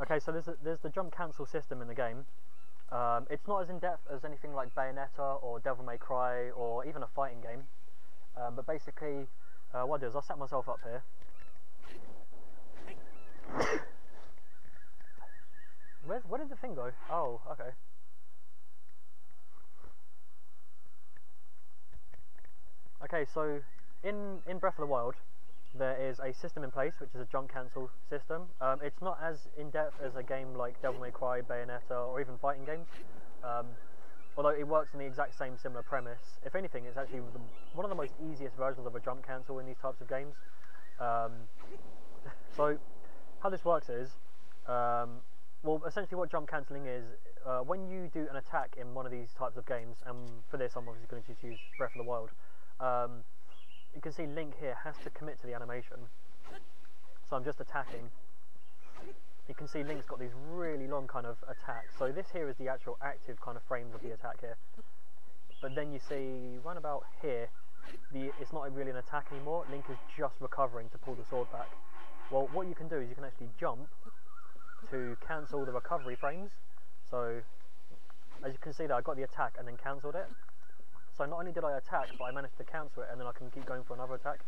Okay, so there's the jump cancel system in the game. It's not as in-depth as anything like Bayonetta or Devil May Cry or even a fighting game. But basically, what I do is I'll set myself up here. Where did the thing go? Oh, okay. Okay, so in Breath of the Wild, there is a system in place which is a jump cancel system. It's not as in-depth as a game like Devil May Cry, Bayonetta, or even fighting games. Although it works on the exact same similar premise. If anything, it's actually one of the most easiest versions of a jump cancel in these types of games. So how this works is, well, essentially what jump cancelling is, when you do an attack in one of these types of games, and for this I'm obviously going to just use Breath of the Wild, you can see Link here has to commit to the animation. So I'm just attacking. You can see Link's got these really long kind of attacks. So this here is the actual active kind of frames of the attack here. But then you see, right about here, it's not really an attack anymore. Link is just recovering to pull the sword back. Well, what you can do is you can actually jump to cancel the recovery frames. So, as you can see there, I got the attack and then cancelled it. So not only did I attack, but I managed to cancel it, and then I can keep going for another attack,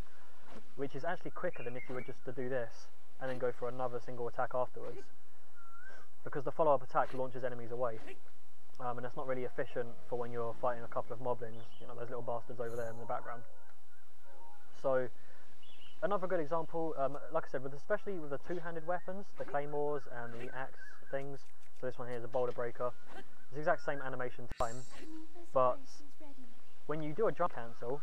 which is actually quicker than if you were just to do this and then go for another single attack afterwards, because the follow-up attack launches enemies away, and that's not really efficient for when you're fighting a couple of moblins, you know, those little bastards over there in the background. So another good example, like I said, especially with the two-handed weapons, the claymores and the axe things. So this one here is a boulder breaker. It's the exact same animation time, but when you do a jump cancel,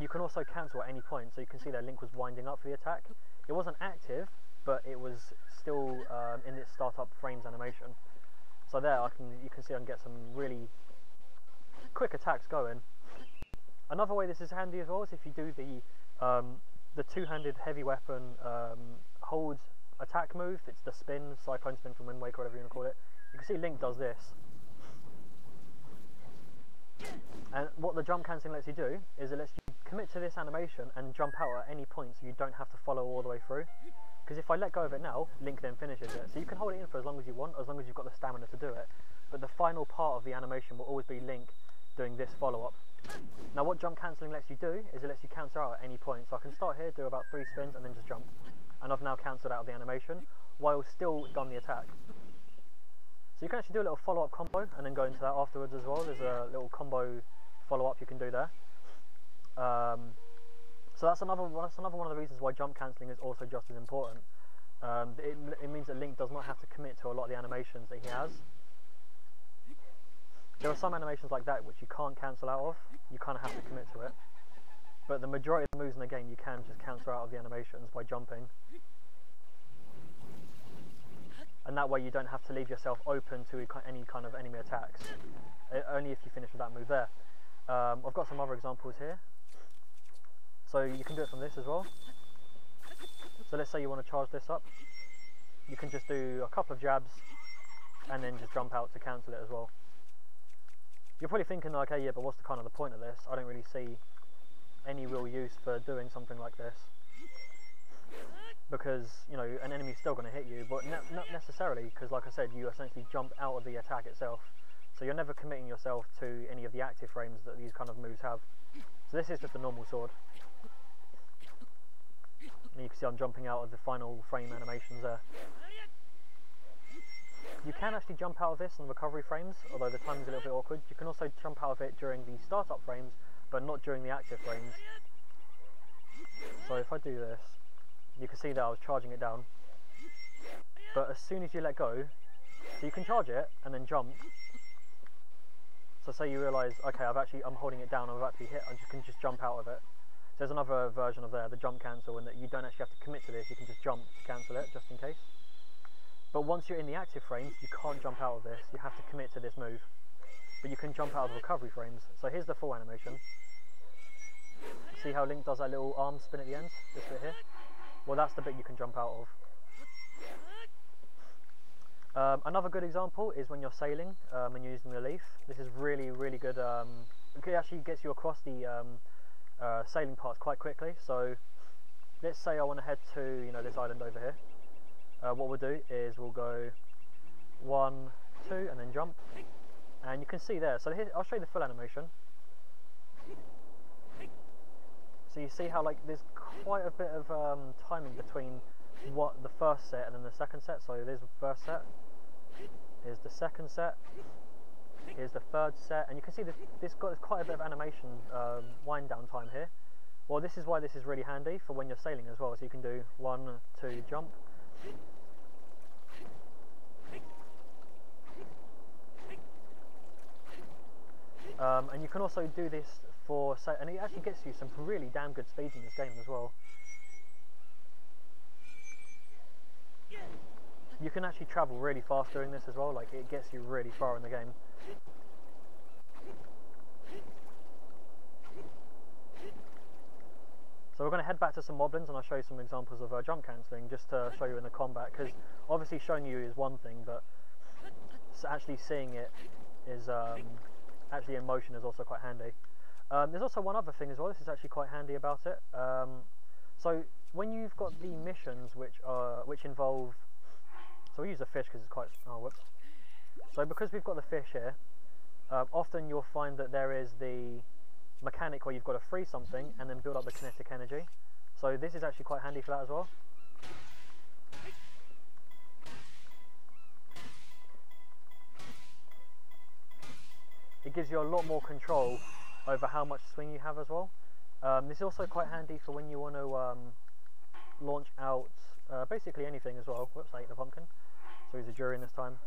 you can also cancel at any point. So you can see that Link was winding up for the attack. It wasn't active, but it was still in its startup frames animation. So there, you can see I can get some really quick attacks going. Another way this is handy as well is if you do the two-handed heavy weapon hold attack move. It's the spin, cyclone spin from Wind Waker, whatever you want to call it. You can see Link does this. And what the jump cancelling lets you do is it lets you commit to this animation and jump out at any point, so you don't have to follow all the way through. Because if I let go of it now, Link then finishes it. So you can hold it in for as long as you want, as long as you've got the stamina to do it. But the final part of the animation will always be Link doing this follow-up. Now what jump cancelling lets you do is it lets you cancel out at any point. So I can start here, do about 3 spins and then just jump. And I've now cancelled out of the animation while still done the attack. So you can actually do a little follow-up combo and then go into that afterwards as well. There's a little combo follow-up you can do there. So that's another one of the reasons why jump cancelling is also just as important. It means that Link does not have to commit to a lot of the animations that he has. There are some animations like that which you can't cancel out of. You kind of have to commit to it. But the majority of the moves in the game you can just cancel out of the animations by jumping. And that way you don't have to leave yourself open to any kind of enemy attacks. Only if you finish with that move there. I've got some other examples here. So you can do it from this as well. So let's say you want to charge this up. You can just do a couple of jabs and then just jump out to cancel it as well. You're probably thinking like, okay, yeah, but what's the point of this? I don't really see any real use for doing something like this. Because, you know, an enemy's still going to hit you, but not necessarily, because like I said, you essentially jump out of the attack itself. So you're never committing yourself to any of the active frames that these kind of moves have. So this is just a normal sword. And you can see I'm jumping out of the final frame animations there. You can actually jump out of this on recovery frames, although the timing's a little bit awkward. You can also jump out of it during the startup frames, but not during the active frames. So if I do this, you can see that I was charging it down. But as soon as you let go, so you can charge it and then jump. So say you realise, okay, I'm holding it down, I'm about to be hit, you can just jump out of it. So there's another version of the jump cancel, in that you don't actually have to commit to this, you can just jump to cancel it, just in case. But once you're in the active frames, you can't jump out of this, you have to commit to this move. But you can jump out of the recovery frames. So here's the full animation. See how Link does that little arm spin at the end, this bit here? Well, that's the bit you can jump out of. Another good example is when you're sailing and you're using the leaf. This is really, really good. It actually gets you across the sailing parts quite quickly. So let's say I want to head to this island over here. What we'll do is we'll go 1, 2, and then jump. And you can see there, so here, I'll show you the full animation. So you see how like there's quite a bit of timing between what the first set and then the second set. So there's the first set, here's the second set, here's the third set, and you can see this got quite a bit of animation wind down time here. Well, this is why this is really handy for when you're sailing as well. So you can do 1, 2, jump. And you can also do this for, and it actually gets you some really damn good speeds in this game as well. You can actually travel really fast doing this as well, like it gets you really far in the game. So we're going to head back to some moblins and I'll show you some examples of jump cancelling just to show you in the combat, because obviously showing you is one thing, but actually seeing it is actually in motion is also quite handy. There's also one other thing as well. This is actually quite handy about it. So when you've got the missions which involve, so we use the fish because it's quite, oh whoops. So because we've got the fish here, often you'll find that there is the mechanic where you've got to freeze something and then build up the kinetic energy. So this is actually quite handy for that as well. It gives you a lot more control over how much swing you have as well. This is also quite handy for when you want to launch out basically anything as well. Whoops, I ate the pumpkin. So he's a durian this time.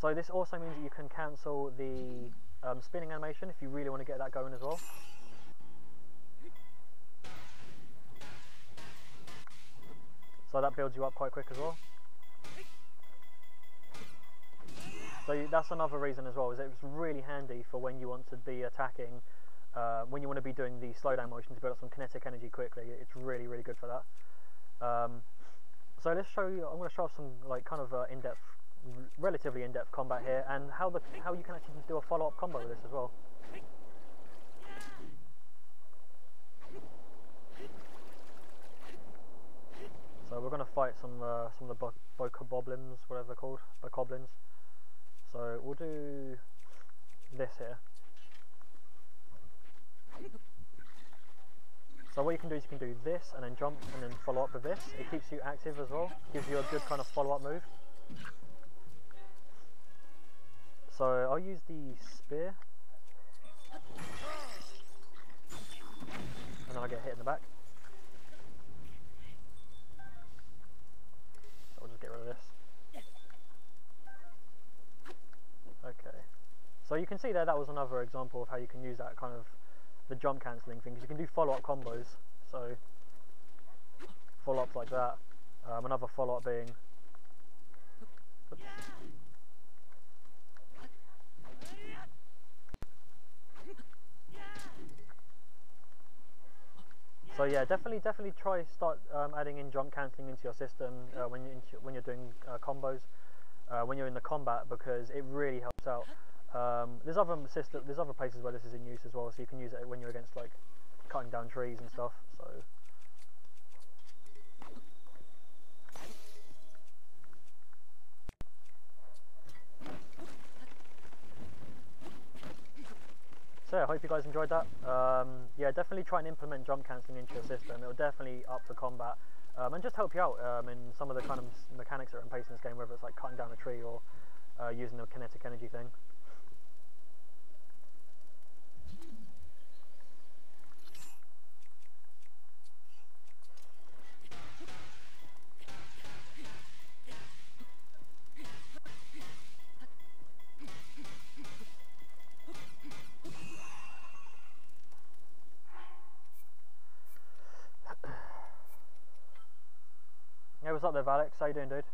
So this also means that you can cancel the spinning animation if you really want to get that going as well. So that builds you up quite quick as well. So that's another reason as well, is it's really handy for when you want to be attacking, when you want to be doing the slowdown motion to build up some kinetic energy quickly. It's really, really good for that. So let's show you, I'm going to show off some like kind of in-depth, relatively in-depth combat here, and how you can actually do a follow-up combo with this as well. So we're going to fight some of the bokoblins, whatever they're called, bokoblins. So we'll do this here. So what you can do is you can do this and then jump and then follow up with this. It keeps you active as well, gives you a good kind of follow-up move. So I'll use the spear, and then I get hit in the back. So we'll just get rid of this. Okay, so you can see there that was another example of how you can use that kind of the jump cancelling thing, because you can do follow-up combos. So follow-ups like that. Another follow-up being, oops. So yeah, definitely start adding in jump cancelling into your system when you're doing combos. When you're in the combat, because it really helps out. There's other places where this is in use as well, so you can use it when you're against like cutting down trees and stuff. So yeah, I hope you guys enjoyed that. Yeah, definitely try and implement jump cancelling into your system. It will definitely up the combat. And just help you out in some of the kind of mechanics that are in place in this game, whether it's like cutting down a tree or using the kinetic energy thing. Hey, what's up there, Alex? How you doing, dude?